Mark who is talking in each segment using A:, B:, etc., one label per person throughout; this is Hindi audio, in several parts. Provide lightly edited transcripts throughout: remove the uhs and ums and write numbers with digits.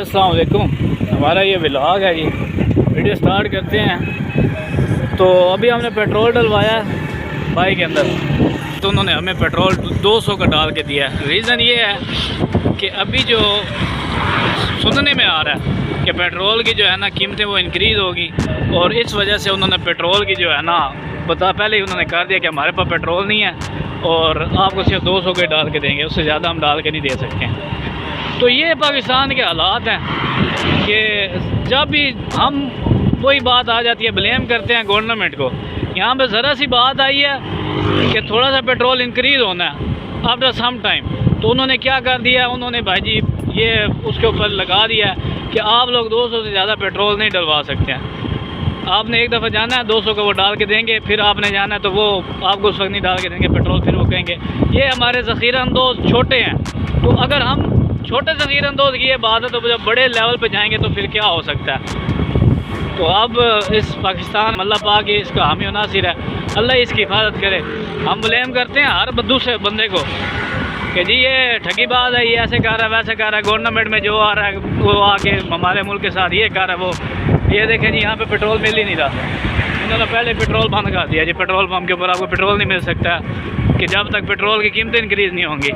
A: अस्सलाम वालेकुम। हमारा ये व्लॉग है जी, वीडियो स्टार्ट करते हैं। तो अभी हमने पेट्रोल डलवाया बाइक के अंदर, तो उन्होंने हमें पेट्रोल 200 का डाल के दिया है। रीज़न ये है कि अभी जो सुनने में आ रहा है कि पेट्रोल की जो है ना कीमतें वो इंक्रीज़ होगी, और इस वजह से उन्होंने पेट्रोल की जो है ना पहले ही उन्होंने कर दिया कि हमारे पास पेट्रोल नहीं है और आपको सिर्फ 200 के डाल के देंगे, उससे ज़्यादा हम डाल के नहीं दे सकते हैं। तो ये पाकिस्तान के हालात हैं कि जब भी हम वही बात आ जाती है, ब्लेम करते हैं गवर्नमेंट को। यहाँ पे ज़रा सी बात आई है कि थोड़ा सा पेट्रोल इंक्रीज़ होना है आफ्टर सम टाइम, तो उन्होंने क्या कर दिया, उन्होंने भाई जी ये उसके ऊपर लगा दिया कि आप लोग 200 से ज़्यादा पेट्रोल नहीं डलवा सकते हैं। आपने एक दफ़ा जाना है 200 का वो डाल के देंगे, फिर आपने जाना है तो वो आपको उस वक्त नहीं डाल के देंगे पेट्रोल, फिर वो कहेंगे ये हमारे ज़ख़ीरा अंदोज़ छोटे हैं। तो अगर हम छोटे ज़ख़ीरा अंदोज़ की ये बात है, तो जब बड़े लेवल पे जाएंगे तो फिर क्या हो सकता है। तो अब इस पाकिस्तान अल्लाह पाक की इसका हामी व नासिर है, अल्लाह इसकी हिफाजत करे। हम ब्लेम करते हैं हर दूसरे बंदे को कि जी ये ठगीबाज है, ये ऐसे कर रहा है वैसे कर रहा है, गवर्नमेंट में जो आ रहा है वो आके हमारे मुल्क के साथ ये कर रहा है वो। ये देखें जी यहाँ पे पेट्रोल मिल ही नहीं रहा, इन्होंने पहले पेट्रोल बंद कर दिया जी। पेट्रोल पम्प के ऊपर आपको पेट्रोल नहीं मिल सकता कि जब तक पेट्रोल की कीमतें इंक्रीज़ नहीं होंगी।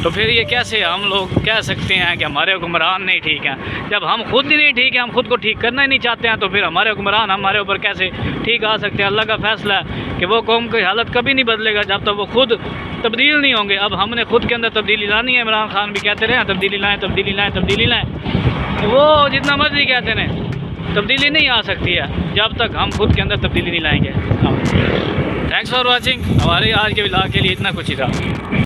A: तो फिर ये कैसे हम लोग कह सकते हैं कि हमारे हुक्मरान नहीं ठीक हैं, जब हम खुद ही नहीं ठीक हैं, हम खुद को ठीक करना ही नहीं चाहते हैं, तो फिर हमारे हुक्मरान हमारे ऊपर कैसे ठीक आ सकते हैं। अल्लाह का फ़ैसला है कि वो कौम की हालत कभी नहीं बदलेगा जब तक वो खुद तब्दील नहीं होंगे। अब हमने खुद के अंदर तब्दीली लानी है। इमरान खान भी कहते रहे तब्दीली लाएँ तब्दीली लाएँ तब्दीली लाएँ, वो जितना मर्जी कहते रहें, तब्दीली नहीं आ सकती है जब तक हम खुद के अंदर तब्दीली नहीं लाएंगे। Thanks for watching. हमारे आज के व्लॉग के लिए इतना कुछ ही था।